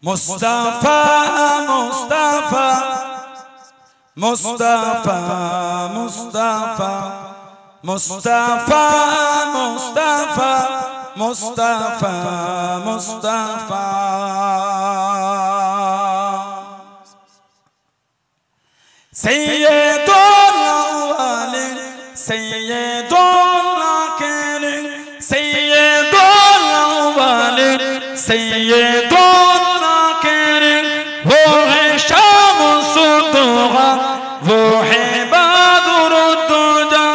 Mustafa, Mustafa, Mustafa, Mustafa, Mustafa, Mustafa, Mustafa, Mustafa. Sayyidul awwalin, Sayyidul akhirin, Sayyidul awwalin, Sayyidul akhirin. वो है शामुस-उद-दुहा, वो है बद्र-उद-दुजा,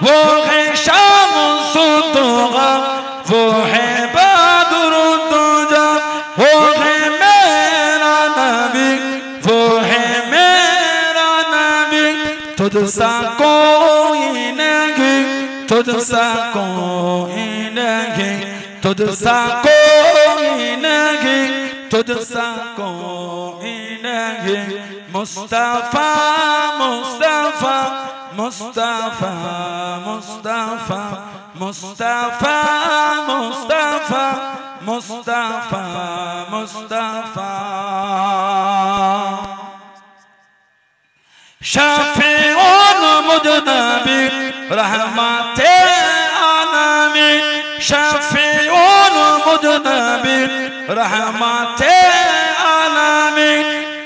वो है शामुस-उद-दुहा, वो है बद्र-उद-दुजा, वो है मेरा नबी, वो है मेरा नबी। तुझसा कोई नहीं, तुझसा कोई नहीं, तुझसा कोई नहीं, तुझसा कोई नहीं। मुस्तफा, मुस्तफा, मुस्तफा, मुस्तफा, मुस्तफा, मुस्तफा, मुस्तफा, मुस्तफा। शफीउल मुज़नबी रहमते आलमी, शफीउल मुज़नबी रहमते आलमी,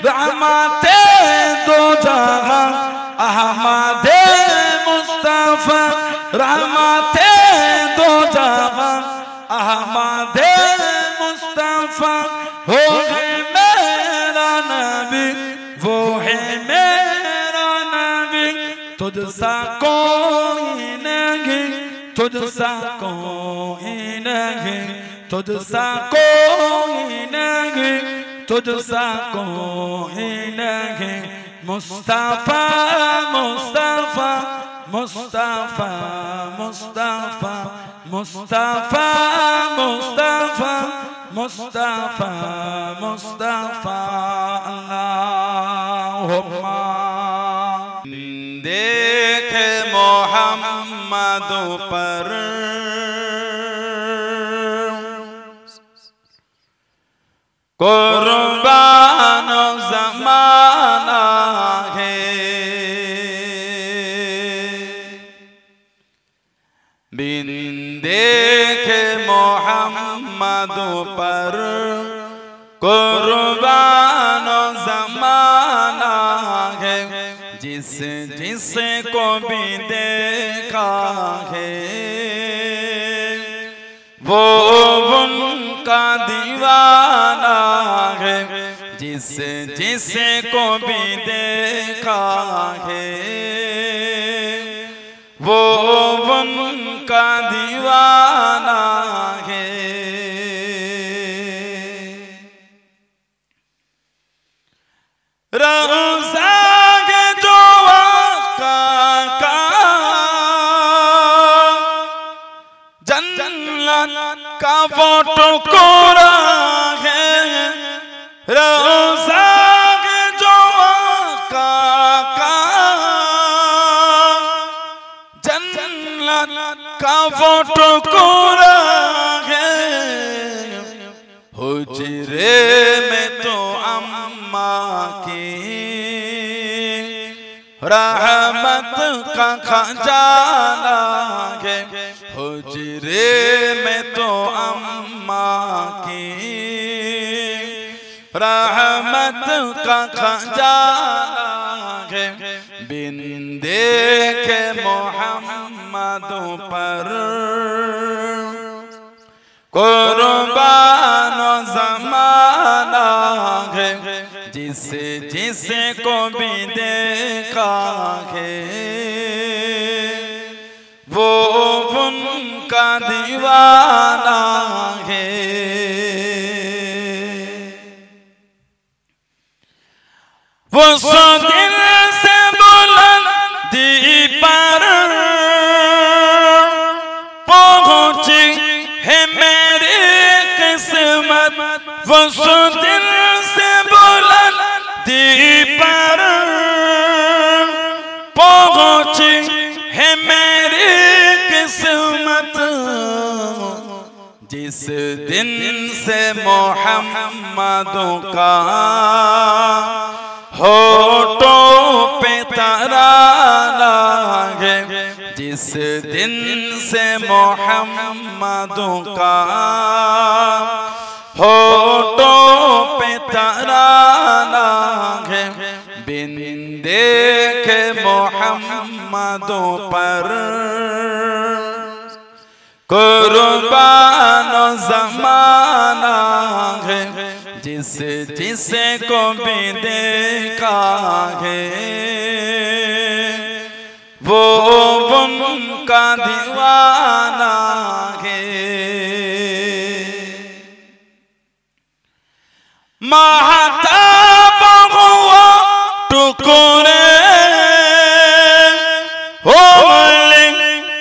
रहमते दो जहां अहमदे मुस्तफा, रहमते दो जहां अहमदे मुस्तफा। वो है मेरा नबी, वो है मेरा नबी। तुझसा कोई नहीं, तुझसा कोई नहीं, तुझसा कोई नहीं, तुझसा कोई नहीं। मुस्तफा, मुस्तफा, मुस्तफा, मुस्तफा, मुस्तफा, मुस्तफा, मुस्तफा, मुस्तफा। अल्लाहुम्मा देख मोहम्मद पर कुर्बान ज़माना है, बिन देखे मोहम्मद पर कुर्बान ज़माना है। जिस जिस को भी देखा है वो उनका दीवाना है। जिस जिस को भी देखा है वो उनका दीवाना है। रोज़ा के जो आका का जन्नत का वो टुकड़ा है। रोज़ा के जो आका का जन्नत का वो टुकड़ा है। हुजरे में तो अम्मा की रहमत का खजाना है। हुजरे में तो अम्मा की रहमत का खजाना है। बिन देखे मोहम्मद पर कुर्बान ज़माना है। जिस जिस को भी देखा है वो उनका दीवाना है। वो सो दिल से बुलंदी पर पहुंची है मेरी किस्मत। वो सो दिल से बुलंदी पर पहुंची है मेरी किस्मत। जिस दिन से मोहम्मद का होठों पे तराना है, जिस दिन से मोहम्मद का होठों पे तराना है, बिन देखे मोहम्मद पर कुर्बानो ज़माना है, जिस जिसे को भी देखा है वो उनका दीवाना है। महताब हुआ टुकड़े हो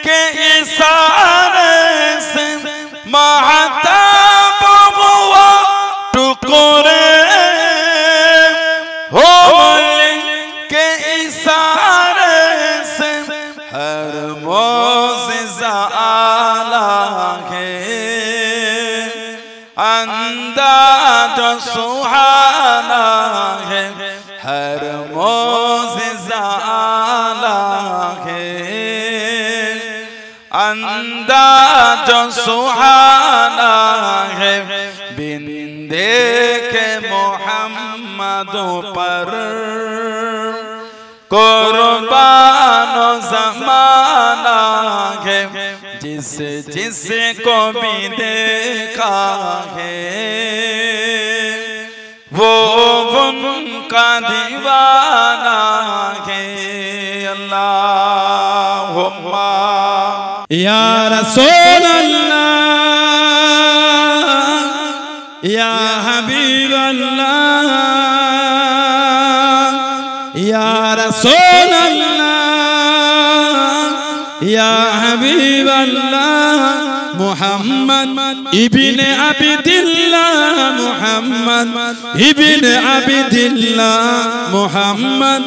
के इशारे से, महताब हुआ टुकड़े हो के इशारे से, हर मोज़िज़ा आला है, अंदाज़ सुहाना है, हर मोज़िज़ा आला है, अंदाज़ सुहाना है, बिन देखे मोहम्मद पर कुर्बानो ज़माना है, जिस जिसे को भी देखा है वो उनका दीवाना है। अल्लाहुम्मा या रसूल अल्लाह या हबीब अल्लाह या रसूल अल्लाह या हबीब अल्लाह मुहम्मद इब्न अब्दिल्लाह मुहम्मद इब्न अब्दिल्लाह मुहम्मद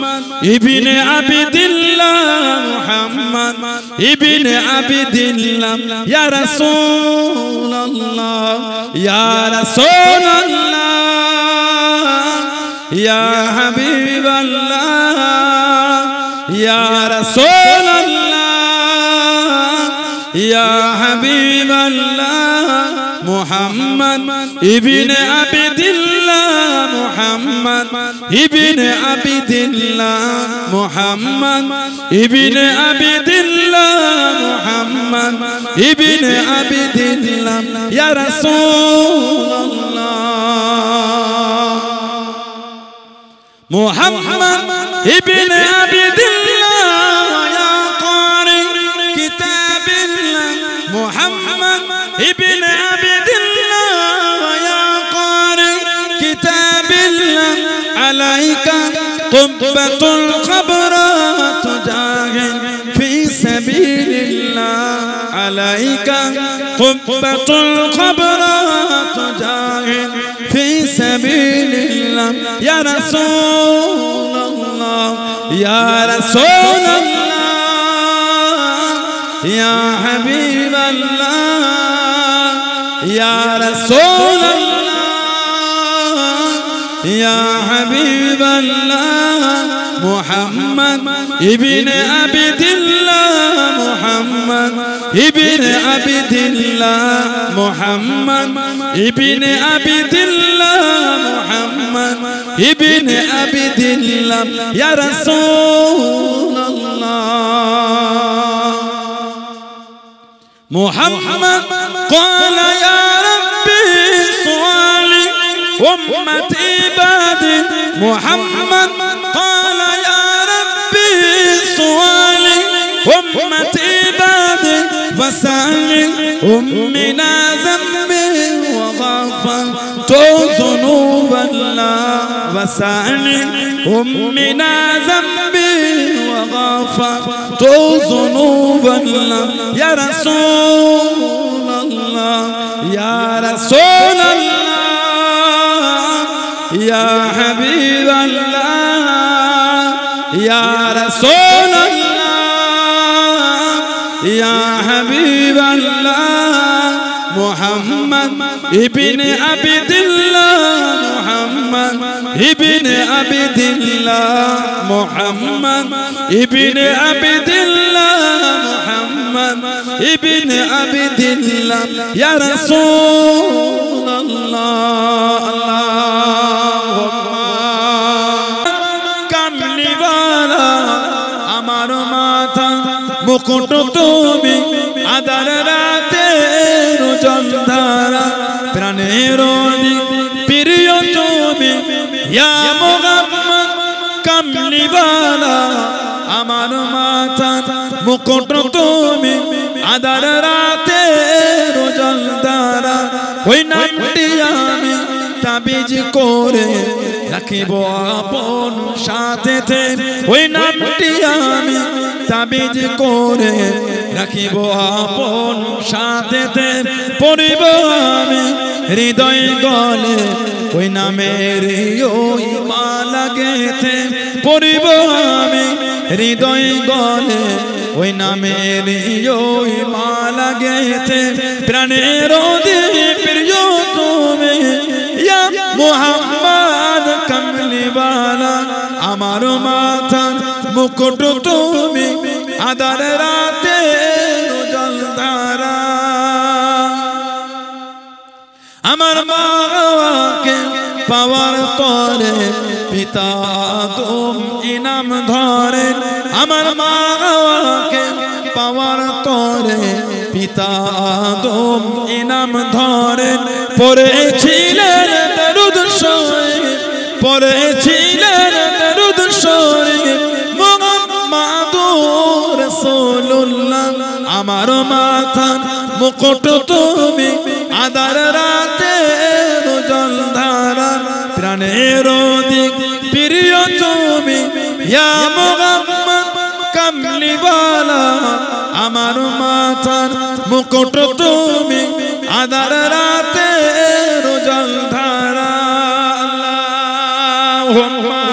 इब्न अब्दिल्लाह मुहम्मद इब्न अब्दिल्लाह या रसूल अल्लाह या रसूल अल्लाह या हबीब अल्लाह या रसूल अल्लाह या हबीब अल्लाह मुहम्मद इब्न अब्दिल्लाह मुहम्मद इब्न अब्दिल्लाह मुहम्मद इब्न अब्दिल्लाह मुहम्मद इब्न अब्दिल्लाह या रसूल अल्लाह मुहम्मद इब्न अब्दिल्लाह या क़ारी किताबिल्लाह मुहम्मद इब्न अब्दिल्लाह या क़ारी किताबिल्लाह अलैका क़ुब्बतुल ख़बरात जाहिद फी सबीलिल्लाह अलैका क़ुब्बतुल ख़बरात जाहिद फी सबीलिल्लाह या रसूल अल्लाह या रसूल अल्लाह या हबीब अल्लाह या रसूल अल्लाह या हबीब अल्लाह मुहम्मद इब्न अब्दिल्लाह मुहम्मद इब्न अब्दिल्लाह मुहम्मद इब्न अब्दिल्लाह मुहम्मद इब्न अब्दिल्लाह या रसूल अल्लाह मुहम्मद क़ाल या रब्बी सुआली उम्मती इबादी मुहम्मद क़ाल या रब्बी सुआली उम्मती इबादी वसाली उम्मिना ज़म्बी वग़फ़रतु ज़ुनूबल्लाह वसाली उम्मिना ज़म्बी वग़फ़रतु ज़ुनूबल्लाह या रसूल अल्लाह या रसूल अल्लाह या हबीब अल्लाह या रसूल अल्लाह या हबीब अल्लाह محمد ابن عبد الله محمد ابن عبد الله محمد ابن عبد الله محمد ابن عبد الله يا رسول الله اللهم كملي والا আমার মাথা মুকুট তুমি আদার রাতের জলধারা প্রাণের প্রিয় তুমি ইয়া মুহাম্মদ কামলিওয়ালা আমার মাথা মুকুট তুমি আদার রাতের জলধারা ওই নামটি আমি তাবিজ করে রাখিব আপন সাথেতে ওই নামটি আমি তাবিজ করে রাখিব আপন সাথেতে পড়িব আমি হৃদয় গলে ওই নামের ওই মালা গেথে পড়িব আমি হৃদয় গলে ওই নামের ওই মালা গেথে প্রাণের প্রিয় তুমি ইয়া মুহাম্মদ কামলিওয়ালা আমার মাথার মুকুট তুমি আদার রাতে জলধারা আমার মাকে পাওয়ার তরে পিতা তুম ইনাম ধরে আমার মাকে পাওয়ার তরে পিতা তুম ইনাম ধরে পড়েছিলেন দরুদ শরীফ পড়েছিলেন দরুদ শরীফ মুহাম্মাদুর রাসূলুল্লাহ আমার মাথার মুকুট তুমি আদার রাতে জলধারা প্রাণের দিক প্রিয় তুমি ইয়া মুহাম্মদ কামলিওয়ালা আমার মাথার মুকুট তুমি আদার রাতে জলধারা আল্লাহুম্মা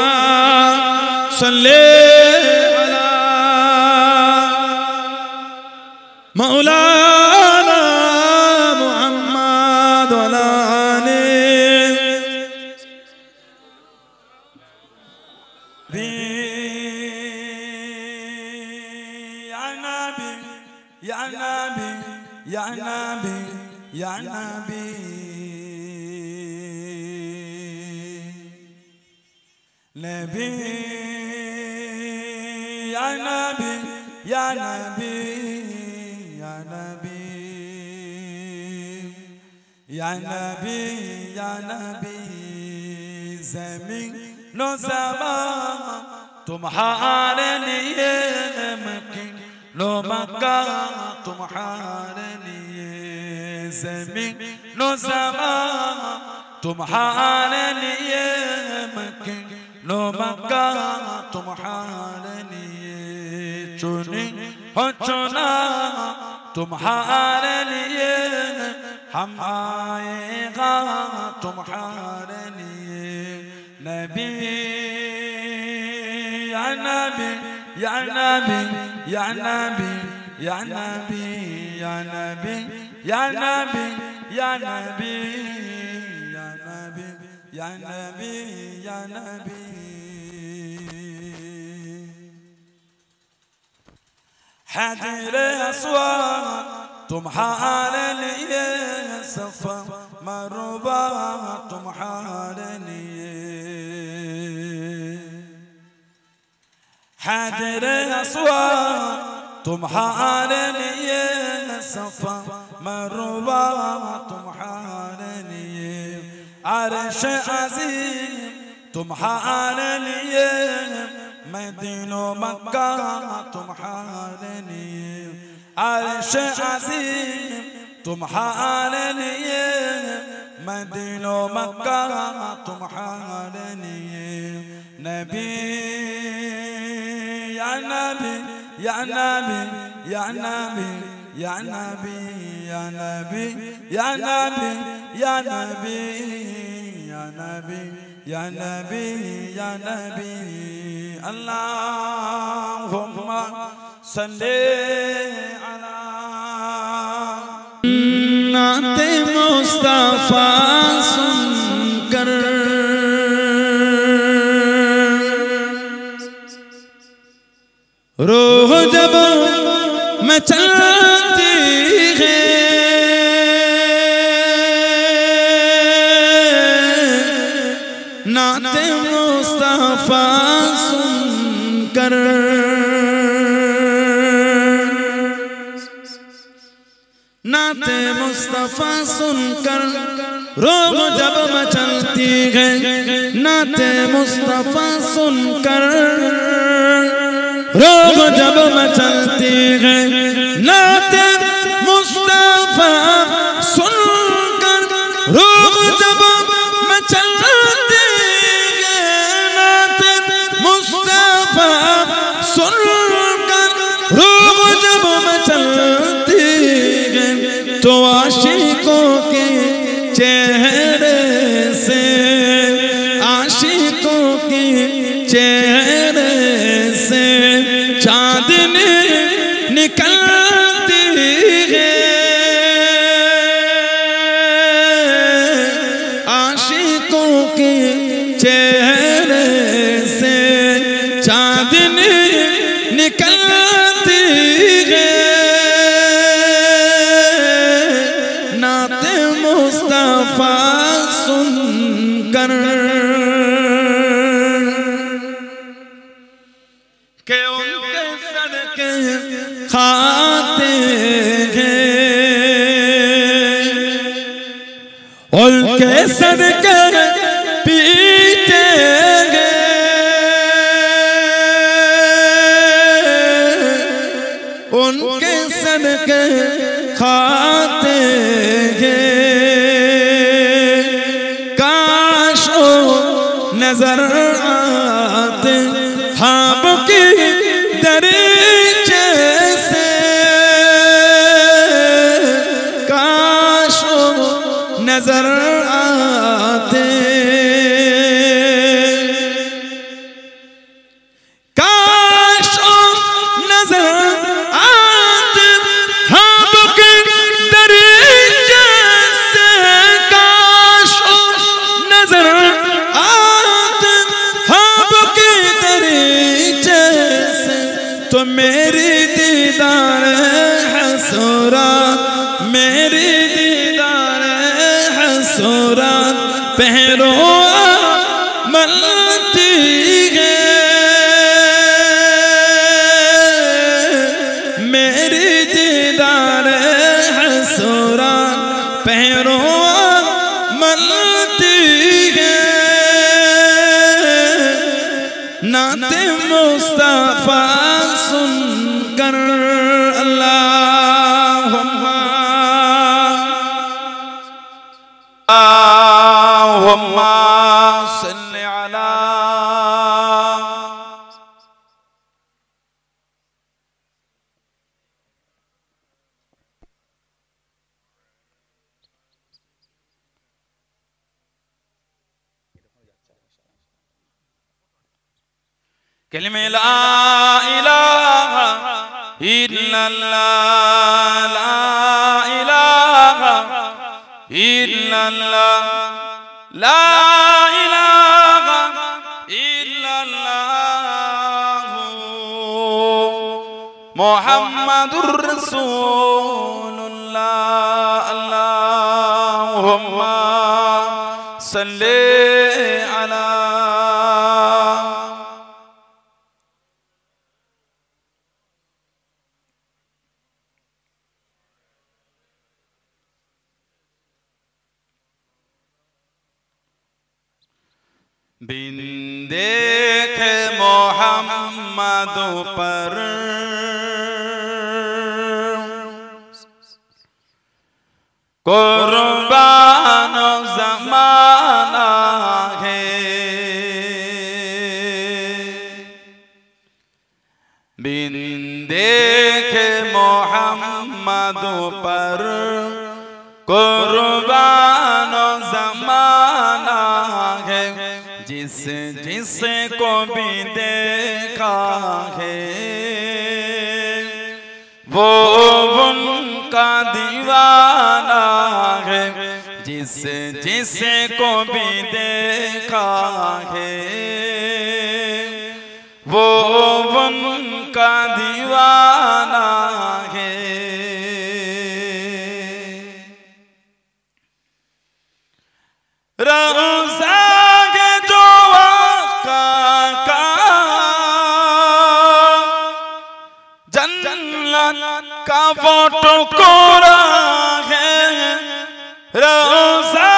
সাল্লি আলা মাওলানা মুহাম্মদ ওয়া আলা Ya Nabi, Ya Nabi, Nabi, Ya Nabi, Ya Nabi, Ya Nabi, Ya Nabi, Ya Nabi, Zamin no zaman तुम्हारे लिए मकीन लो मक्का तुम्हारे लिए ज़मीन लो ज़मान तुम्हारे लिए मकीन लो मक्का तुम्हारे लिए चुनी हो चुना तुम्हारे लिए हम आएगा तुम्हारे लिए नबी या नबी या नबी या नबी या नबी या नबी या नबी या नबी या नबी या नबी या नबी हाजिर अस्वाद तुम्हारे लिए सफा मरवा तुम्हारे लिए हाजिर अस्वाद तुम्हारे लिए सफा मरवा तुम्हारे लिए अर्श अज़ीम तुम्हारे लिए मदीना मक्का तुम्हारे लिए अर्श अज़ीम तुम्हारे लिए मदीना मक्का तुम्हारे लिए नबी या नबी या नबी या नबी या नबी या नबी या नबी या नबी या नबी या नबी या नबी अल्लाहुम्मा सल्ली अला नाते मुस्तफा सुनकर रूह जब मचलती है नाते मुस्तफा सुनकर नाते मुस्तफा सुनकर रूह जब मचलती है नाते मुस्तफा सुनकर रोग जब मचलती है नाते मुस्तफा सुनकर रोग जब मचलती है नाते मुस्तफा सुनकर रोग जब मचलती है तो आशिकों के चेहरे से आशिकों के चेहरे से चांदनी निकलती है आशिकों के चेहरे से चांदनी निकलती है नाते मुस्तफा सुनकर के उनके सदके खाते हैं उनके सदके पीते हैं उनके सदके खाते हैं काश वो नजर आते ख्वाब की दरीचे से काश वो नजर आते काश वो नजर आते ख्वाब की दरीचे से काश वो नजर आते ख्वाब की दरीचे से तो मेरी दीदार हसूरात मेरी दीदार हसूरात पहरो मलती है मेरी दीदार हसूरात पहरो मलती है नाते मुस्तफा सुनकर अल्लाहुम्मा सल्ली अला कलिमे ला इलाहा इल्लल्लाह ला इलाहा इल्लल्लाह ला इलाहा इल्लल्लाह मुहम्मदुर रसूलुल्लाह अल्लाहुम्मा सल्ली अला बिन देखे मोहम्मद पर कुर्बान ज़माना है बिन देखे मोहम्मद पर कुर्बान ज़माना है जिस को भी देखा है वो का दीवाना है, जिस जिसे को भी देखा है वो उनका दीवाना है। रोज़ा के जो आका का जन्नत का वो टुकड़ा है, रोज़ा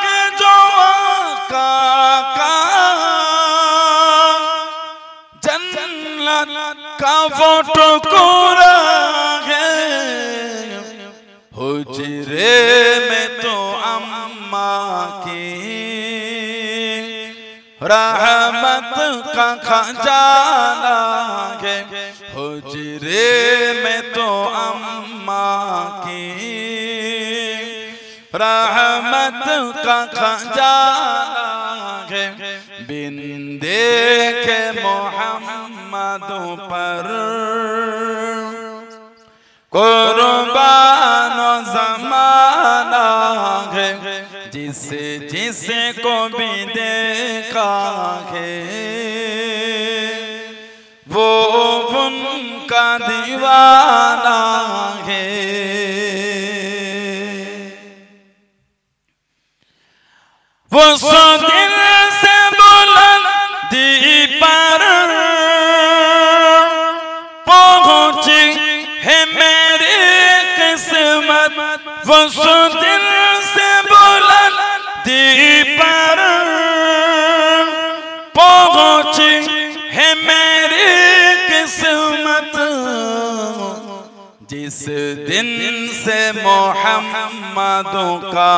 के जो आका का जन्नत का वो टुकड़ा है। हुजरे में तो अम्मा की रहमत का खजाना है, हुजरे में तो अम्मा की रहमत का खजाना है। बिन देखे मोहम्मद पर कुर्बान ज़माना है, जिसे जिसे को भी देखा है वो उनका दीवाना है। वो सो दिल से बुलंदी पर पहुंची है मेरी किस्मत, वो सो दिल से बुलंदी पर पहुंची है मेरी किस्मत, जिस दिन से मोहम्मद का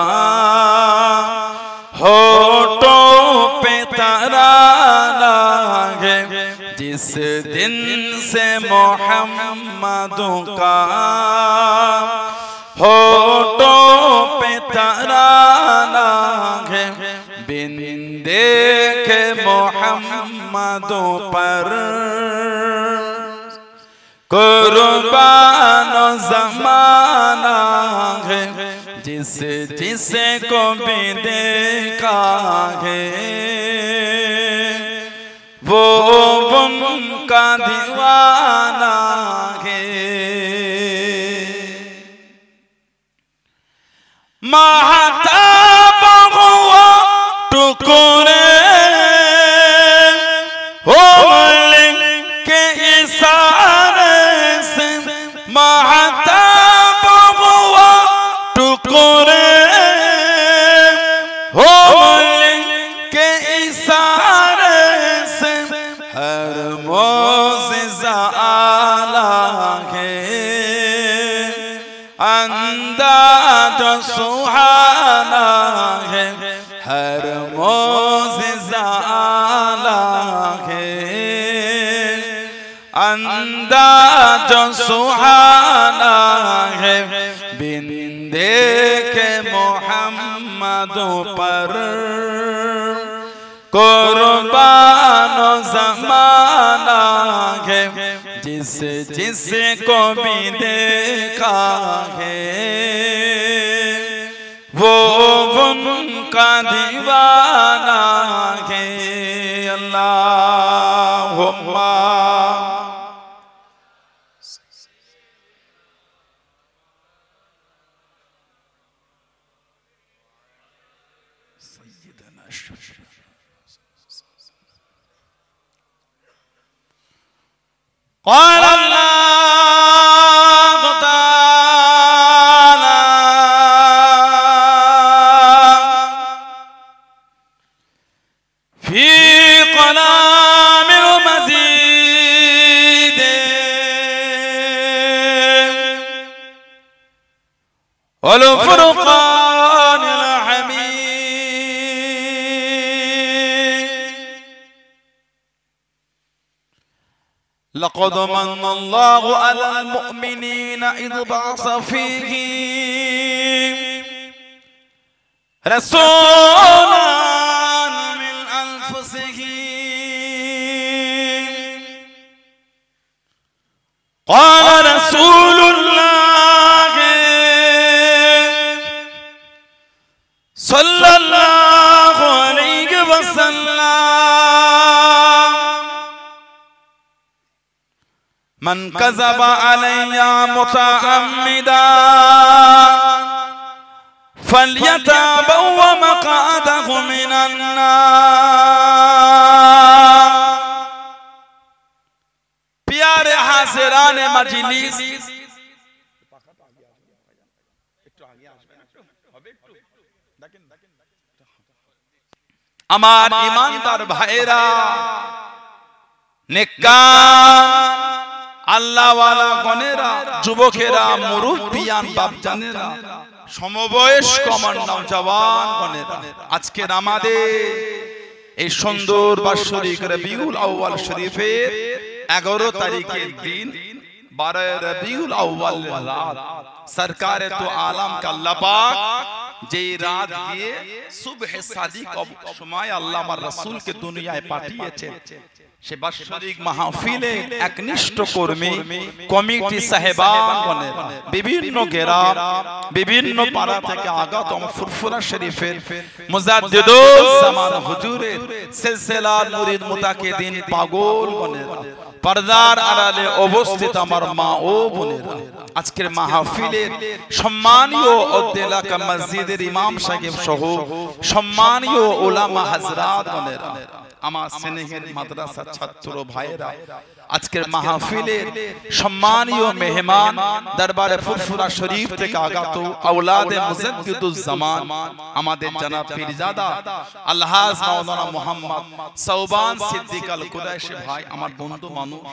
होठों पे तराना है, जिस दिन से मोहम्मद का होठों पे तराना है। बिन देखे मोहम्मद पर कुर्बान ज़माना है, जिस जिसे को भी देखा है वो उनका दीवाना है। महताब हुआ टुकड़े के इशारे से, महताब हुआ टुकड़े के इशारे से, हर मोज़िज़ा आला है अंदाज़ सुहाना है, हर मोज़िज़ा आला है अंदाज़ सुहाना है। बिन देखे मोहम्मद पर कुर्बान ज़माना है, जिस जिसे को भी देखा है वो उनका दीवाना है। अल्लाहुम्मा قال الله تعالى في كلام المزيد والفرقان الحميد لقد من الله على المؤمنين إذ بعث فيهم رسولا من أنفسهم قال رسول الله মান কাযাবা আলাইয়া মুতাআম্মিদা ফালইয়াতাবাওয়া মাকআদাহু মিনান নার। প্যারে হাজিরানে মজলিস, আমার ঈমানদার ভাইরা, নেককার আল্লাহওয়ালা গণেরা, যুবকেরা, মুরব্বিয়ান বাপজানেরা, সমবয়স্ক আমার নওজওয়ান গণেরা, আজকের আমাদের এই সুন্দর বাৎসরিক রবিউল আউয়াল শরীফের 11 তারিখের দিন 12 রবিউল আউয়াল রাত সরকারে তো আলম কা আল্লাহ পাক যে রাত দিয়ে সুবহে সাদিক সময় আল্লাহ আমার রাসূলকে দুনিয়ায় পাঠিয়েছেন, সে বাৎসরিক মাহফিলে একনিষ্ঠ কর্মী কমিটি সাহেবানগণের বিভিন্ন গ্রাম বিভিন্ন পাড়া থেকে আগত ফুরফুরা শরীফের মুজাদ্দিদুল জামান হুজুরের সিলসিলার মুরিদ মুতাকিদিন পাগলগণের পর্দার আড়ালে অবস্থিত আমার মা ও বোনেরা, আজকের মাহফিলের সম্মানীয় এলাকা মসজিদের ইমাম সাহেব সহ সম্মানীয় উলামা হযরত গণেরা, আমার স্নেহের মাদ্রাসা ছাত্র ভাইরা, আজকের মাহফিলের সম্মানীয় মেহমান দরবারে ফুরফুরা শরীফ থেকে আগত আওলাদে মুজাদ্দিদুজ জামান আমাদের জনাব পীরজাদা আলহাজ মাওলানা মুহাম্মদ সওবান সিদ্দিক আল কুরাইশি ভাই, আমার বন্ধু মানুষ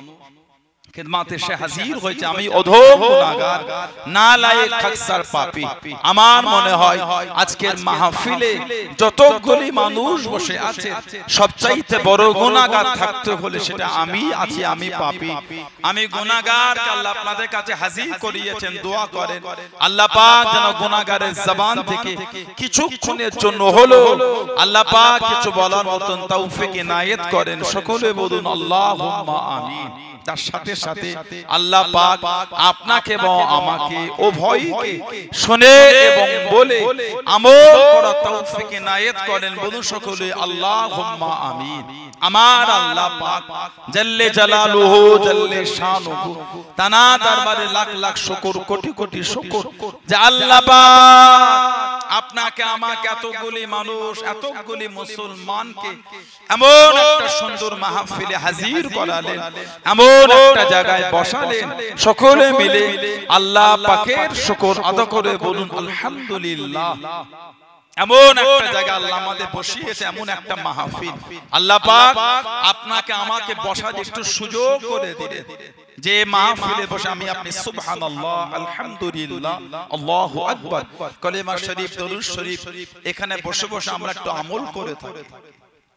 খিদমতে সে হাজির হয়েছে। আমি অধম গুনাহগার, নালায়েক, খাকসার, পাপী। আমার মনে হয় আজকের মাহফিলে যতগুলি মানুষ বসে আছে সবচাইতে বড় গুনাহগার থাকতে হলে সেটা আমি আছি, আমি পাপী, আমি গুনাহগার। আল্লাহ আপনাদের কাছে হাজির করিয়েছেন, দোয়া করেন আল্লাহ পাক যেন গুনাহগারের জবান থেকে কিছুক্ষণের জন্য হলো আল্লাহ পাক কিছু বলার মতন তৌফিক ইনায়েত করেন। সকলে বলুন আল্লাহুম্মা আমিন। তার সাথে সাথে আল্লাহ পাক আপনাকে এবং আমাকে উভয়কে শুনে এবং বলে আমল করার তৌফিক ইনায়েত করেন। বলুন সকলে আল্লাহুম্মা আমিন। আমার আল্লাহ পাক জাল্লে জালালুহু জাল্লে শানুহু তানা দরবারে লাখ লাখ শুকর, কোটি কোটি শুকর যে আল্লাহ পাক আপনাকে আমাকে এতগুলি মানুষ, এতগুলি মুসলমানকে এমন একটা সুন্দর মাহফিলে হাজির করালেন, এমন একটা জায়গায় বসালেন, সকলে মিলে আল্লাহ পাকের শুকর আদা করে বলুন আলহামদুলিল্লাহ। এমন একটা জায়গা আল্লাহ আমাদের বসিয়েছে, এমন একটা মাহফিল আল্লাহ পাক আপনাকে আমাকে বসার একটু সুযোগ করে দিলেন, যে মাহফিলে বসে আমি আপনি সুবহানাল্লাহ, আলহামদুলিল্লাহ, আল্লাহু আকবার, কলেমা শরীফ, দরুদ শরীফ এখানে বসে বসে আমরা একটু আমল করে থাকি।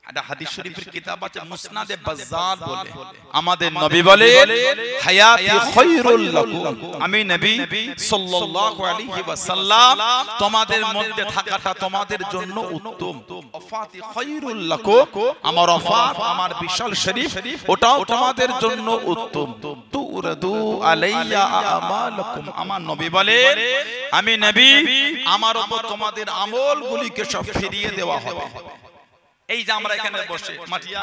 একটা হাদিস শরীফের কিতাব আছে মুসনাদে বাজ্জার বলে, আমাদের নবী বলেন হায়াতি খায়রুল লাকুম, আমি নবী সাল্লাল্লাহু আলাইহি ওয়াসাল্লাম তোমাদের মধ্যে থাকাটা তোমাদের জন্য উত্তম, ওয়াফাতি খায়রুল লাকুম, আমার ওয়াফাত আমার বিশাল শরীফ ওটাও তোমাদের জন্য উত্তম, তুরাদু আলাইয়া আমালুকুম, আমার নবী বলেন আমি নবী আমার উপর তোমাদের আমলগুলিকে সব ফিরিয়ে দেওয়া হবে। এই যে আমরা এখানে বসে মাটিয়া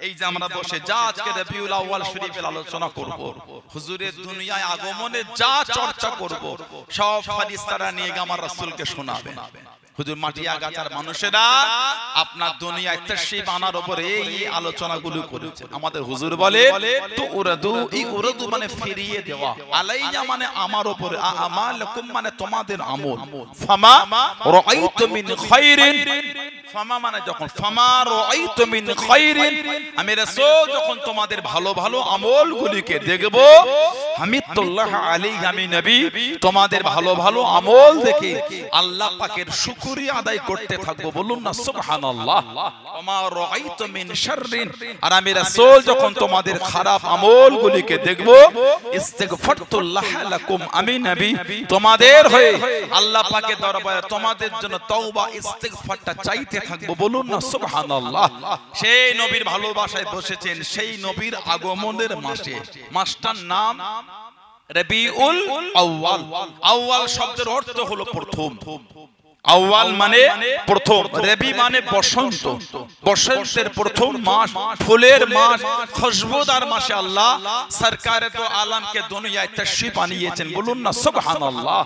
এই যে আমরা বসে যা আজকে রবিউল আউয়াল শরীফের আলোচনা করব, হুজুরের দুনিয়ায় আগমনে যা চর্চা করব সব ফেরেশতারা নিয়ে আমার রাসূলকে শোনাবে। হুজুর মাটিয়া গাছার মানুষেরা আপনার দুনিয়ায় তাশরীফ আনার উপরে এই আলোচনাগুলো করেছে। আমাদের হুজুর বলে তো উরাদু, এই উরাদু মানে ফিরিয়ে দেওয়া, আলাইয়া মানে আমার উপরে, আমালুকুম মানে তোমাদের আমল, ফামা রাআইতু মিন খায়রিন, ফামা মানে যখন, ফামা রাআইতু মিন খায়রিন, আমি রাসূল যখন তোমাদের ভালো ভালো আমলগুলিকে দেখব, হামিদুল্লাহ আলাইহি, আমি নবী তোমাদের ভালো ভালো আমল দেখে আল্লাহ পাকের শুকরিয়া আদায় করতে থাকবো। বলুন না সুবহানাল্লাহ। ওমা রাআইতু মিন শাররিন, আর আমি রাসূল যখন তোমাদের খারাপ আমলগুলিকে দেখব, ইস্তিগফারতুল্লাহ লাকুম, আমি নবী তোমাদের হয়ে আল্লাহ পাকের দরবারে তোমাদের জন্য তওবা ইস্তিগফারটা চাইতে থাকবো। বলুন না সুবহানাল্লাহ। সেই নবীর ভালোবাসায় বসেছেন, সেই নবীর আগমনের মাসে, মাসটার নাম রবিউল আউয়াল। আউয়াল শব্দের অর্থ হলো প্রথম, আউয়াল মানে প্রথম, রবি মানে বসন্ত, বসন্তের প্রথম মাস, ফুলের মাস, খুশবুদার মাসে আল্লাহ সরকারে তো আলমকে দুনিয়ায় তশরিফ আনিয়েছেন। বলুন না সুবহানাল্লাহ।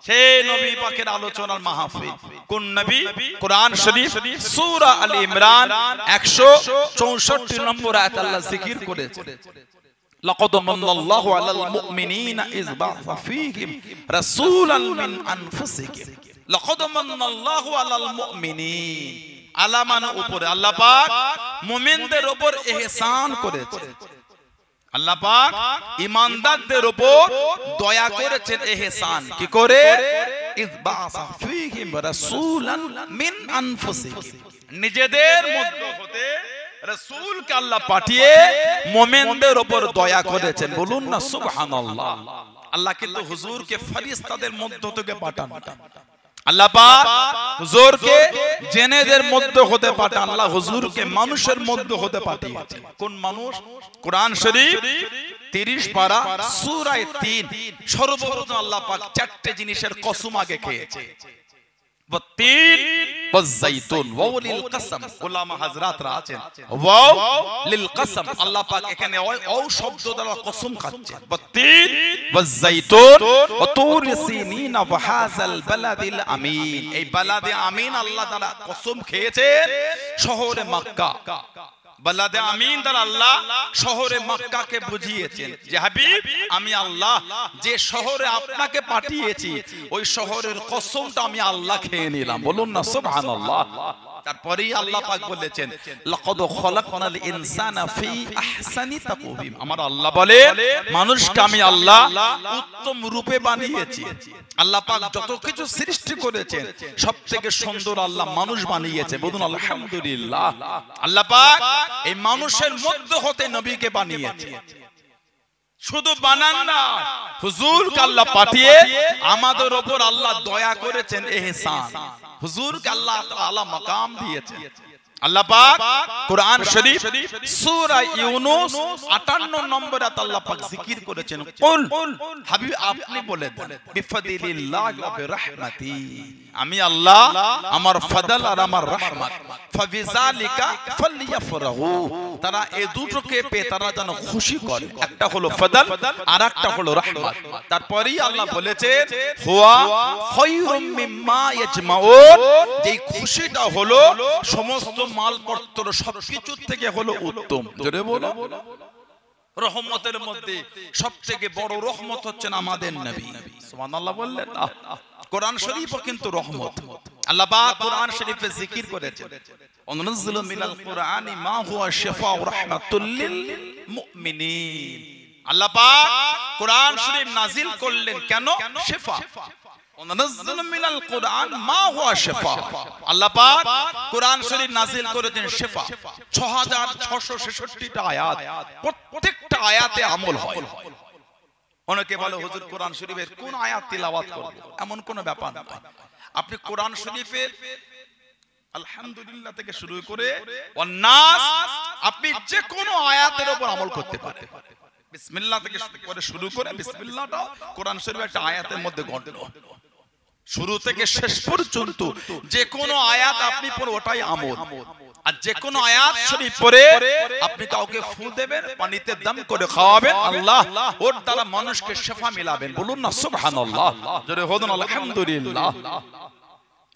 সেই নবী পাকের আলোচনার মাহফিল। কোন নবী? কোরআন শরীফ সূরা আল ইমরান 164 নম্বর আয়াত আল্লাহ জিকির করেছেন, লাকাদ মান্নাল্লাহু আলাল মুমিনিনা ইয বা'আসা ফীহিম রাসূলান মিন আনফুসিহিম। লাকাদ মান্নাল্লাহু আলাল মুমিনিন, আলামানের উপরে আল্লাহ পাক মুমিনদের উপর ইহসান করেছেন। আল্লাহ পাক ঈমানদারদের উপর দয়া করেছেন। ইহসান কি করে? ইয বা'আসা ফীহিম রাসূলান মিন আনফুসিহিম, নিজেদের মধ্য হতে রাসূলকে আল্লাহ পাঠিয়ে মুমিনদের উপর দয়া করেছেন। বলুন না সুবহানাল্লাহ। আল্লাহ কিন্তু হুজুরকে ফেরেশতাদের মধ্য থেকে পাঠান। আল্লাহ পাক হুজুরকে জিনেদের মধ্যে হতে পাঠান। আল্লাহ হুজুরকে মানুষের মধ্যে হতে পাঠিয়েছেন। কোন মানুষ? কোরআন শরীফ 30 পারা সূরা 3 সর্বপ্রথম আল্লাহ পাক চারটি জিনিসের কসম আগে খেয়েছে। والتين والزيتون واو للقسم। উলামা হযরতরা আছেন ওয়াও লিল কসম, আল্লাহ পাক এখানে ওয়াও শব্দ দ্বারা কসম খাচ্ছেন। والتين والزيتون وطور سينين وهذا البلد الامين, এই বালাদে আমিন আল্লাহ তাআলা কসম খেয়েছেন শহরে মক্কা। বালাদে আমিন দ্বারা আল্লাহ শহরে মক্কাকে বুঝিয়েছেন যে হাবিব আমি আল্লাহ যে শহরে আপনাকে পাঠিয়েছি ওই শহরের কসমটা আমি আল্লাহ খেয়ে নিলাম। বলুন না সুবহানাল্লাহ। তারপরেই আল্লাহ পাক বলেছেন লাকাদ খলাকনাল ইনসানা ফি আহসানি তাকওয়িম, আমার আল্লাহ বলে মানুষকে আমি আল্লাহ উত্তম রূপে বানিয়েছি। আল্লাহ পাক যত কিছু সৃষ্টি করেছেন সবথেকে সুন্দর আল্লাহ মানুষ বানিয়েছে। বলুন আলহামদুলিল্লাহ। আল্লাহ পাক এই মানুষের মধ্য হতে নবীকে বানিয়েছে। শুধু বানান না, হুজুরকে আল্লাহ পাঠিয়ে আমাদের উপর আল্লাহ দয়া করেছেন, ইহসান। হুজুরকে আল্লাহ তাআলা মাকাম দিয়েছেন। আল্লাহ পাক কোরআন শরীফ সূরা ইউনূস 58 নম্বর আয়াত আল্লাহ পাক জিকির করেছেন, কুল হাবিব আপনি বলে দেন বিফাদিলিল্লাহি ওয়া বিরহমাতি, আমি আল্লাহ আমার ফদল আর আমার রহমত, ফাবিযালিকা ফালইফরাহু, তারা এই দুটোকে পেয়ে তারা যেন খুশি করে। একটা হলো ফদল আর একটা হলো রহমত। তারপরেই আল্লাহ বলেছেন হুয়া খায়রুম মিম্মা ইয়াজমাউন, যেই খুশিটা হলো সমস্ত মালপত্র সবকিছু থেকে হলো উত্তম। জোরে বলো। রহমতের মধ্যে সবথেকে বড় রহমত হচ্ছেন আমাদের নবী। সুবহানাল্লাহ বললেন। কোরআন শরীফও কিন্তু রহমত। আল্লাহ পাক কোরআন শরীফে জিকির করেছেন অনুনাজ্জিলু মিনাল কুরআনি মা হুয়া শিফাউ রাহমাতুল লিল মুমিনিন। আল্লাহ পাক কোরআন শরীফ নাজিল করলেন কেন? শিফা। অনুনাজ্জিলু মিনাল কুরআন মা হুয়া শিফা, আল্লাহ পাক কোরআন শরীফ নাজিল করেছেন শিফা। 6666টা আয়াত, প্রত্যেকটা আয়াতে আমল হয়। অনেকে বলে হুজুর কোরআন শরীফের কোন আয়াত তিলাওয়াত করব, এমন কোন ব্যাপার না। আপনি কোরআন শরীফের আলহামদুলিল্লাহ থেকে শুরু করে ওয়ান্নাস, আপনি যে কোনো আয়াতের উপর আমল করতে পারেন। বিসমিল্লাহ থেকে শুরু করে বিসমিল্লাহটা কোরআন শরীফের একটা আয়াতের মধ্যে গণ্য। শুরু থেকে শেষ পর্যন্ত যে কোনো আয়াত আপনি পড়ে ওটাই আমল। আর যে কোনো আয়াত শরীফ পড়ে আপনি কাউকে ফু দেবেন, পানিতে দম করে খাওয়াবেন, আল্লাহ ওর দ্বারা মানুষকে শিফা মিলাবেন। বলুন না সুবহানাল্লাহ। জোরে বলুন আলহামদুলিল্লাহ।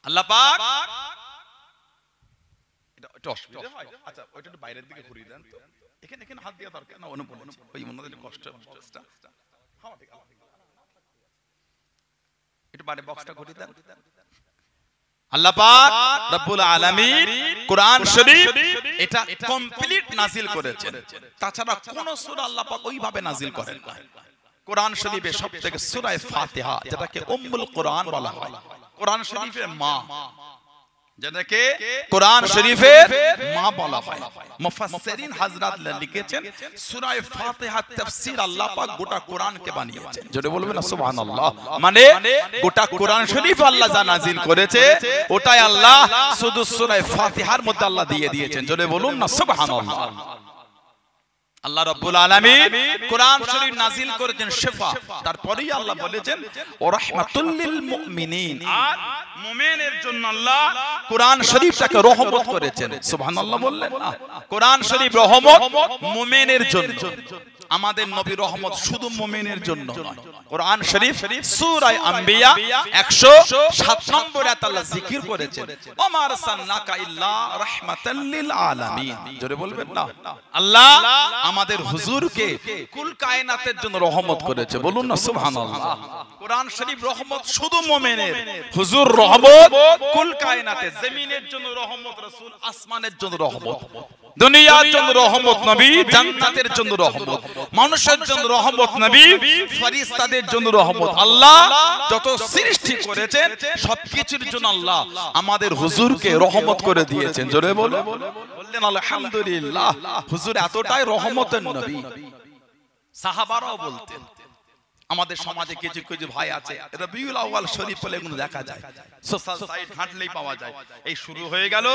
আল্লাহ পাক এটা অসুবিধা হয়। আচ্ছা ওইটা একটু বাইরের দিকে ঘুরিয়ে দেন তো। এখানে এখানে হাত দেওয়া দরকার না, অনুপম ওই মনদের কষ্ট কষ্টটা হ্যাঁ ঠিক আছে। একটু বাইরে বক্সটা ঘুরিয়ে দেন। আল্লাহ পাক রব্বুল আলামিন কোরআন শরীফ এটা কমপ্লিট নাজিল করেছেন। তাছাড়া কোন সূরা আল্লাহ পাক ওইভাবে নাজিল করেন না। কোরআন শরীফে সবথেকে সূরা ফাতিহা, যেটাকে উম্মুল কোরআন বলা হয়, কোরআন শরীফের মা, যেটাকে কোরআন শরীফের মা বলা হয়। মুফাসসিরিন হযরত লিখেছেন সূরা ফাতিহা তাফসীর আল্লাহ পাক গোটা কোরআনকে বানিয়েছেন। জোরে বলবেন না সুবহানাল্লাহ। মানে গোটা কোরআন শরীফ আল্লাহ যা নাজিল করেছে ওটাই আল্লাহ শুধু সূরা ফাতিহার মধ্যে আল্লাহ দিয়ে দিয়েছেন। জোরে বলুন না সুবহানাল্লাহ। আল্লাহ রাব্বুল আলামিন কোরআন শরীফ নাজিল করেছেন শিফা। তারপরেই আল্লাহ বলেছেন ওয়া রাহমাতুল লিল মুমিনিন, আর মুমিনের জন্য আল্লাহ কোরআন শরীফটাকে রহমত করেছেন। সুবহানাল্লাহ বললেন না? কোরআন শরীফ রহমত মুমিনের জন্য। আমাদের নবী রহমত শুধু মুমিনের জন্য নয়। কোরআন শরীফ সূরা আম্বিয়া 107 নম্বর আয়াত আল্লাহ জিকির করেছেন, ওমা আরসালনাকা ইল্লা রাহমাতাল লিল আলামিন। জোরে বলবেন না? আল্লাহ আমাদের হুজুরকে কুল কায়নাতের জন্য রহমত করেছে, বলুন না সুবহানাল্লাহ। কোরআন শরীফ রহমত শুধু মুমিনের, হুজুর রহমত কুল কায়নাতে, জমিনের জন্য রহমত, রাসূল আসমানের জন্য রহমত, দুনিয়ার জন্য রহমত, নবী জান্নাতের জন্য রহমত, মানুষের জন্য রহমত, নবী ফেরেশতাদের জন্য রহমত। আল্লাহ যত সৃষ্টি করেছেন সবকিছুর জন্য আল্লাহ আমাদের হুজুরকে রহমত করে দিয়েছেন। জোরে বললেন আলহামদুলিল্লাহ। হুজুর এতটাই রহমতের নবী, সাহাবারাও বলতেন। আমাদের সমাজে কিছু কিছু ভাই আছে, রবিউল আউয়াল শরীফ বলে এগুলো দেখা যায়, সোশ্যাল সাইট ঘাঁটলেই পাওয়া যায়। এই শুরু হয়ে গেল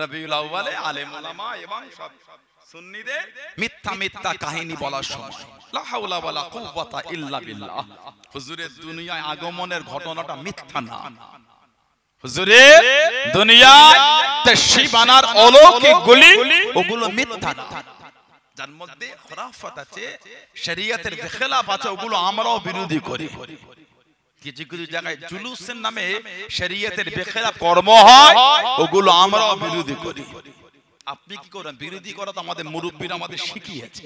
রবিউল আউয়ালে আলেম ওলামা এবং সব সুন্নিদের মিথ্যা মিথ্যা কাহিনী বলার সময়, লা হাওলা ওয়ালা কুওয়াতা ইল্লা বিল্লাহ। হুজুরের দুনিয়ায় আগমনের ঘটনাটা মিথ্যা না, হুজুরের দুনিয়ায় তাশরিফ আনার অলৌকিক গুলি ওগুলো মিথ্যা না। যার মধ্যে খুরাফাত আছে, শরীয়তের খেলাফ আছে, ওগুলো আমরাও বিরোধী করি। কিছু কিছু জায়গায় জুলুসের নামে শরীয়তের বেখেলাফ কর্ম হয়, ওগুলো আমরাও বিরোধী করি। আপনি কি করেন? বিরোধী করা তো আমাদের মুরব্বীরা আমাদের শিখিয়েছে।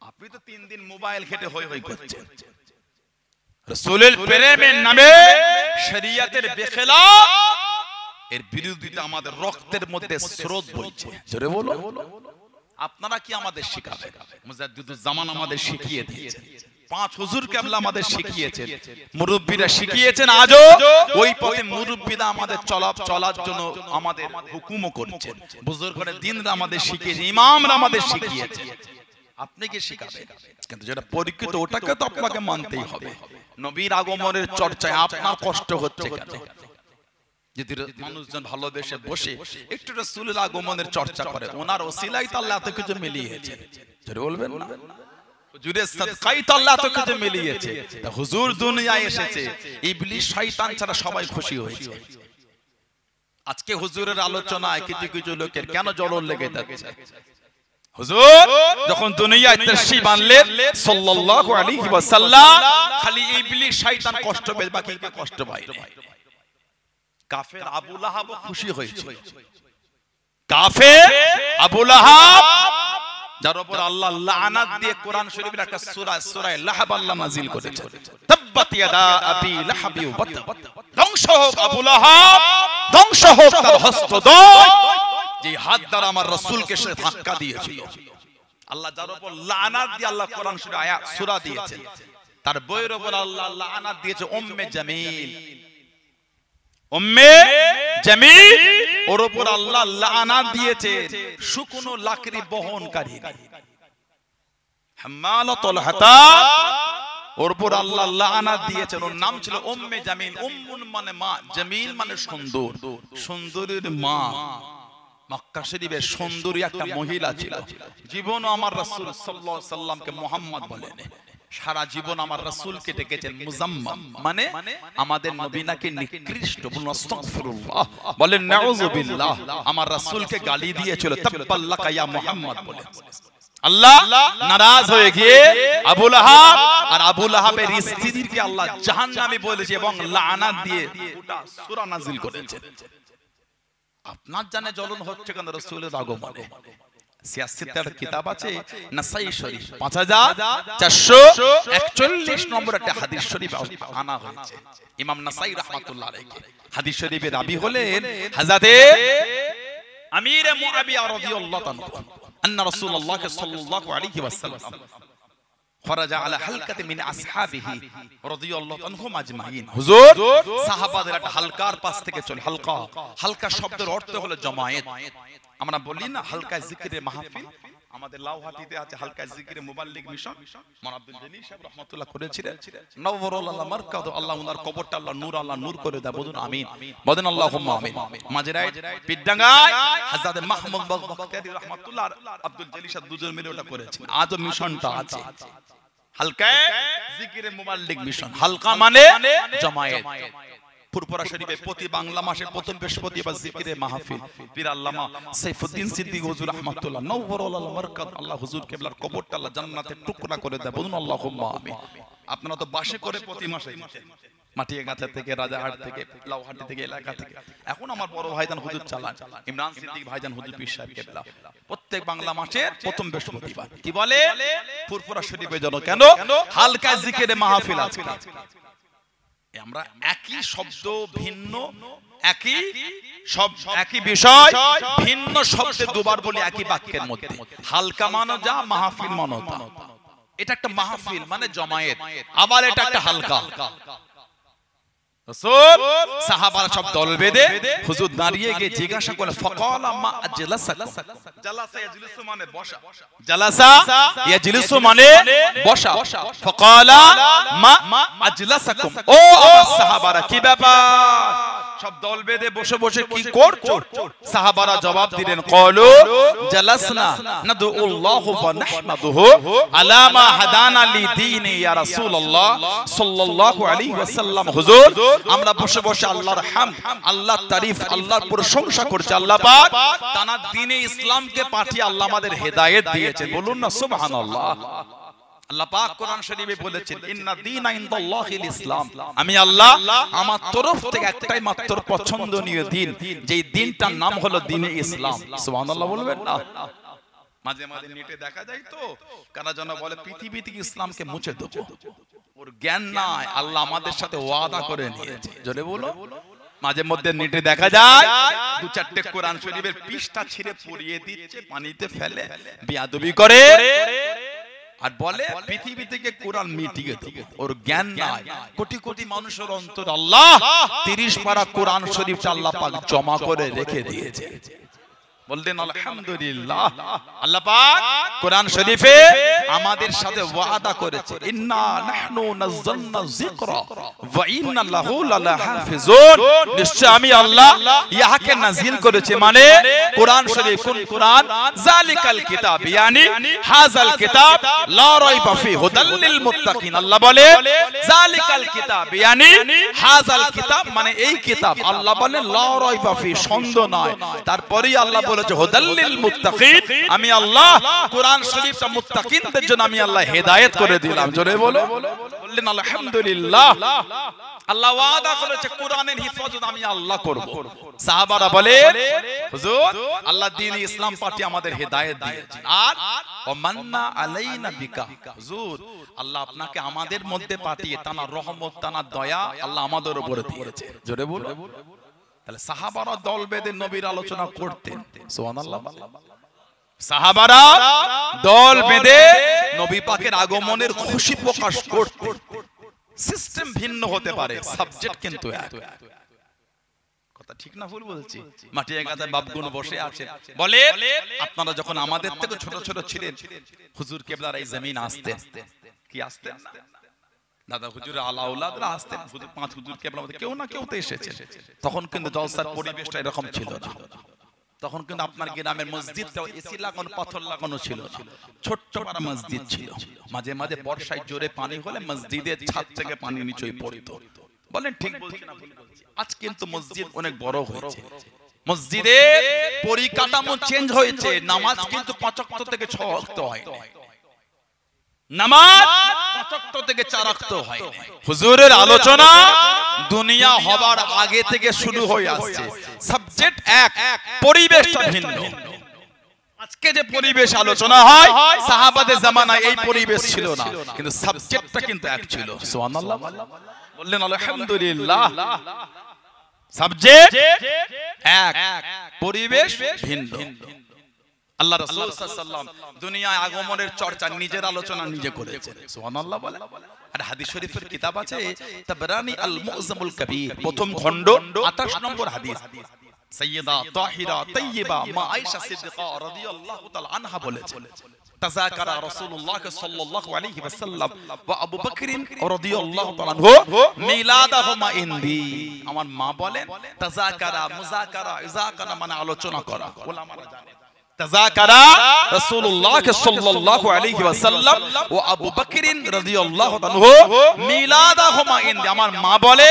আপনি তো 3 দিন মোবাইল ঘেটে হই হই করছেন। রাসূলের প্রেমের নামে শরীয়তের বেখেলাফ, এর বিরোধিতা আমাদের রক্তের মধ্যে স্রোত বইছে। জোরে বলো। আপনারা কি আমাদের শিখাবেন? মুজাদ্দিদুজ্জামান আমাদের শিখিয়ে দিয়েছেন, 5 হুজুরকে আল্লাহ আমাদের শিখিয়েছেন, মুরব্বিরা শিখিয়েছেন। আজও ওই পথে মুরব্বিরা আমাদের চলার জন্য আমাদের হুকুমও করছেন। বুজুর্গরা দিনরা আমাদের শিখিয়েছে, ইমামরা আমাদের শিখিয়েছে। আপনি কি শিখাবেন? কিন্তু যেটা পরীক্ষিত ওটাকে তো আপনাকে মানতেই হবে। নবীর আগমনের চর্চায় আপনার কষ্ট হচ্ছে কেন? যদি মানুষজন ভালোবেসে বসে একটু রাসূলের আগমনের চর্চা করে, ওনার ওসিলায় তো আল্লাহ এত কিছু মিলিয়েছেন। জোরে বলবেন না? হুজুরের সাদকাই তো আল্লাহ এত কিছু মিলিয়েছে। হুজুর দুনিয়ায় এসেছে, ইবলিস শয়তান ছাড়া সবাই খুশি হয়েছে। আজকে হুজুরের আলোচনায় কিছু কিছু লোকের কেন জ্বলন লেগে যাচ্ছে? হুজুর যখন দুনিয়ায় তাশরীফ আনলেন সাল্লাল্লাহু আলাইহি ওয়াসাল্লাম, খালি ইবলিস শয়তান কষ্ট পেয়ে, বাকি কেউ কষ্ট পায়নি। কাফের আবু লাহাব খুশি হয়েছে। কাফের আবু লাহাব, যার উপর আল্লাহ লানাত দিয়ে কোরআন শরীফের একটা সূরা, সূরা লাহাব আল্লাহ নাযিল করেছে, তাব্বাত ইয়াদা আবি লাহাবি ওয়া তাব। ধ্বংস হোক আবু লাহাব, ধ্বংস হোক তার হস্তদ্বয়, যে হাত দ্বারা আমার রাসূলকে সে ধাক্কা দিয়েছিল। আল্লাহ যার উপর লানাত দিয়ে আল্লাহ কোরআন শরীফে আয়াত সূরা দিয়েছেন, তার বইয়ের উপর আল্লাহ লানাত দিয়েছে উম্মে জামিল। উম্মে জামিল ওর উপর আল্লাহ লানাত দিয়েছে শুকনো লাকড়ি বহনকারী, হাম্মালাতুল হাতাব, ওর উপর আল্লাহ লানাত দিয়েছেন। ওর নাম ছিল উম্মে জামিল। উম্মুন মানে মা, জামিল মানে সুন্দর, সুন্দরীর মা। মক্কা শরীফের সুন্দরী একটা মহিলা ছিল। জীবন আমার রাসূল সাল্লাল্লাহু আলাইহি সাল্লামকে মুহাম্মদ বলেন, সারা জীবন আমার রাসূলকে ডেকেছেন মুজাম্মাম, মানে আমাদের নবী নাকি নিকৃষ্ট। বলুন আস্তাগফিরুল্লাহ, বলেন নাউযুবিল্লাহ। আমার রাসূলকে গালি দিয়েছিল তাব্বাল্লাকা ইয়া মুহাম্মদ বলে। আল্লাহ নারাজ হয়ে গিয়ে আবু লাহাব আর আবু লাহাবের স্ত্রীকে আল্লাহ জাহান্নামী বলেছে এবং লানাত দিয়ে গোটা সূরা নাযিল করেছেন। আপনার জানে জ্বলন হচ্ছে কেন রাসূলের আগমনে? সিয়াসিতের কিতাব আছে নাসাই শরীফ 5441 নম্বর একটা হাদিস শরীফ আনা হয়েছে। ইমাম নাসাই রাহমাতুল্লাহ আলাইহি হাদিস শরীফের রাবী হলেন হযরতে আমির মুআবিয়া রাদিয়াল্লাহু আনহু, আন্না রাসূলুল্লাহ সাল্লাল্লাহু আলাইহি ওয়াসাল্লাম খরাজা আলা হালকাতি মিন আসহাবিহি রাদিয়াল্লাহু আনহুম আজমাইন। হুজুর সাহাবাদের একটা হালকার পাশ থেকে চলে। হালকা, হালকা শব্দের অর্থ হলো জমায়েত। আমরা বলি না হালকা জিকিরের মাহফিল, আমাদের লাউহাটিতে আছে হালকা জিকিরে মুবাল্লিগ মিশন, মান আব্দুল জলিল সাহেব রাহমাতুল্লাহ করেছিলেন। নওয়ারুল্লাহ মারকাদ, আল্লাহ ওনার কবরটা আল্লাহ নূর করে দেয়। বলুন আমিন, বলেন আল্লাহুম্মা আমিন। মাঝরাই পিডডাঙ্গায় হযরত মাহমুদ বখতিয়ারি রাহমাতুল্লাহ আব্দুল জলিল সাহেব দুজন মিলে ওটা করেছেন। আজও মিশনটা আছে হালকা জিকিরে মুবাল্লিগ মিশন। হালকা মানে জমায়েত। ফুরফুরা শরীফে প্রতি বাংলা মাসের প্রথম বৃহস্পতিবার জিকিরে মাহফিল পীর আল্লামা সাইফুদ্দিন সিদ্দিক হুজুর রাহমাতুল্লাহ নওয়ারুল মারকাত আল্লাহ হুজুর কিবলার কবরটা আল্লাহ জান্নাতে টুকরা করে দেয়, বলুন আল্লাহুম্মা আমিন। আপনারা তো বাসে করে প্রতি মাসে যেতেন, মাটিয়াগাছা থেকে, রাজারহাট থেকে, লাউহাটি থেকে, এলাকা থেকে। এখন আমার বড় ভাইজান হুজুর চালান, ইমরান সিদ্দিক ভাইজান হুজুর পীর সাহেব কিবলা, প্রত্যেক বাংলা মাসের প্রথম বৃহস্পতিবার কি বলে ফুরফুরা শরীফে যেন কেন হালকা জিকিরে মাহফিল আজকে। আমরা একই শব্দ ভিন্ন, একই সব একই বিষয় ভিন্ন শব্দে দুবার বলি একই বাক্যের মধ্যে। হালকা মানে যা, মাহফিল মানে তা। এটা একটা মাহফিল মানে জমায়েত, আবার এটা একটা হালকা। রাসূল সাহাবারা সব দল বেঁধে হুজুর দাঁড়িয়ে গিয়ে জিজ্ঞাসা করে ফাকালা মা আজলাসাকুম, জালাসা ইয়াজলিসু মানে বসা, জালাসা ইয়াজলিসু মানে বসা, ফাকালা মা আজলাসাকুম, ও আমার সাহাবারা কি ব্যাপার সব দল বেঁধে বসে বসে কি করছো? সাহাবারা জবাব দিলেন ক্বালু জালাসনা নাদউল্লাহু ওয়া নাহমাদুহু আলা মা হাদানা লিদীনি ইয়া রাসূলুল্লাহ সাল্লাল্লাহু আলাইহি ওয়াসাল্লাম। হুজুর আমরা বসে বসে আল্লাহর হামদ, আল্লাহর তারিফ, আল্লাহর প্রশংসা করছি। আল্লাহ পাক তার দ্বীনে ইসলামকে পাঠিয়ে আল্লাহ আমাদের হেদায়েত দিয়েছেন, বলুন না সুবহানাল্লাহ। আল্লাহ পাক কোরআন শরীফে বলেছেন ইন্না দীনা ইনদাল্লাহিল ইসলাম, আমি আল্লাহ আমার তরফ থেকে একটাই মাত্র পছন্দনীয় দিন, যেই দিনটার নাম হলো দ্বীনে ইসলাম। সুবহানাল্লাহ বলবেন না? মাঝে মাঝে নেটে দেখা যায় তো কারা যেন বলে পৃথিবী থেকে ইসলামকে মুছে দেবো, ওর জ্ঞান নাই, আল্লাহ আমাদের সাথে ওয়াদা করে নিয়েছে, জোরে বলো। মাঝে মধ্যে নেটে দেখা যায় দু চারটে কোরআন শরীফের পৃষ্ঠা ছিঁড়ে পড়িয়ে দিচ্ছে, পানিতে ফেলে বেয়াদবি করে আর বলে পৃথিবী থেকে কোরআন মিটিয়ে দেবো, ওর জ্ঞান নাই। কোটি কোটি মানুষের অন্তর আল্লাহ 30 পারা কোরআন শরীফ আল্লাহ পাক জমা করে রেখে দিয়েছে, বললেন আলহামদুলিল্লাহ। আল্লাহ পাক কোরআন শরীফে আমাদের সাথে ওয়াদা করেছে ইন্না নাহনু নাযালনা যিকরা ওয়া ইন্না লাহু লাহাফিজুন, নিশ্চয় আমি আল্লাহ ইহাকে নাযিল করেছি, মানে কোরআন শরীফ। কোন কোরআন? যালিকাল কিতাব, ইয়ানি হাযাল কিতাব লা রাইবা ফি হুদাল লিল মুত্তাকিন। আল্লাহ বলে যালিকাল কিতাব, ইয়ানি হাযাল কিতাব মানে এই কিতাব। আল্লাহ বলে লা রাইবা ফি, সন্দেহ নাই। তারপরেই আল্লাহ হুদাল্লিল মুত্তাকিন, আমি আল্লাহ কোরআন শরীফটা মুত্তাকিনদের জন্য আমি আল্লাহ হেদায়েত করে দিলাম, জোরে বলো, বললেন আলহামদুলিল্লাহ। আল্লাহ ওয়াদা করেছে কোরআনের হিফাজত আমি আল্লাহ করব। সাহাবারা বলে হুজুর আল্লাহ দ্বীন ইসলাম পাঠিয়ে আমাদের হেদায়েত দিয়েছেন, আর ওমান্না আলাইনা বিকা, হুজুর আল্লাহ আপনাকে আমাদের মধ্যে পাঠিয়ে তার রহমত, তার দয়া আল্লাহ আমাদের উপরে দিয়েছে, জোরে বলো। তাহলে সাহাবারা দল বেঁধে নবীর আলোচনা করতেন, সুবহানাল্লাহ। সাহাবারা দল বেঁধে নবী পাকের আগমনের খুশি প্রকাশ করতেন। সিস্টেম ভিন্ন হতে পারে, সাবজেক্ট কিন্তু এক। কথা ঠিক না ভুল বলছি? মাটিয়াগাছায় বাপগুন বসে আছেন, বলে আপনারা যখন আমাদের থেকে ছোট ছোট ছিলেন হুজুর কিবলার এই জমিন আসতেন, কি আসতেন না? দাদা হুজুরের আলাউলাদরা আসতেন, হুজুর 5 হুজুর কিবলার মধ্যে কেউ না কেউ তো এসেছেন। তখন কিন্তু জলসার পরিবেশটা এরকম ছিল না। তখন কিন্তু আপনার গ্রামের মসজিদটাও এসি লাগানো, পাথর লাগানো ছিল না, ছোট্ট পারা মসজিদ ছিল। মাঝে মাঝে বর্ষায় জোরে পানি হলে মসজিদের ছাদ থেকে পানি নিচে পড়তো। বলেন ঠিক বলছি না ভুল বলছি? আজ কিন্তু মসজিদ অনেক বড় হয়েছে, মসজিদের পরিকাঠামো চেঞ্জ হয়েছে, নামাজ কিন্তু 5 ওয়াক্ত থেকে 6 ওয়াক্ত হয় না, নামাজ 5 ওয়াক্ত থেকে 4 ওয়াক্ত হয় না। হুজুরের আলোচনা দুনিয়া হবার আগে থেকে শুরু হয়ে আসছে, সাবজেক্ট এক, পরিবেশটা ভিন্ন। আজকে যে পরিবেশ আলোচনা হয় সাহাবাদের জামানায় এই পরিবেশ ছিল না, কিন্তু সাবজেক্টটা কিন্তু এক ছিল। সুবহানাল্লাহ বললেন আলহামদুলিল্লাহ। সাবজেক্ট এক, পরিবেশ ভিন্ন। আল্লাহ রাসূল সাল্লাল্লাহু আলাইহি ওয়াসাল্লাম দুনিয়ায় আগমনের চর্চা নিজের আলোচনা নিজে করেছেন, সুবহানাল্লাহ বলে। আর হাদিস শরীফের কিতাব আছে তাবরানি আল মুআজ্জামুল কবির, প্রথম খণ্ড 28 নম্বর হাদিস। সাইয়্যিদা তাহিরা তাইয়্যিবা মা আয়েশা সিদ্দিকা রাদিয়াল্লাহু তাআলা আনহা বলেছেন তাযাকারা রাসূলুল্লাহ সাল্লাল্লাহু আলাইহি ওয়াসাল্লাম ওয়া আবু বকর রাদিয়াল্লাহু তাআলা আনহু মিলাদাহুমা ইনদি। আমার মা বলেন তাযাকারা, মুযাকারা, ইযাকারা মানে আলোচনা করা, ওলামারা জানেন। তাযাকারা রাসূলুল্লাহ সাল্লাল্লাহু আলাইহি ওয়াসাল্লাম ও আবু বকর রাদিয়াল্লাহু আনহু মিলাদাহুমা ইনদি। আমার মা বলে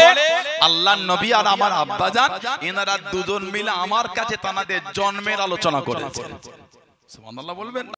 আল্লাহর নবী আর আমার আব্বাজান এনারা দুজন মিলে আমার কাছে তাদের জন্মের আলোচনা করেছে। সুবহানাল্লাহ বলবেন।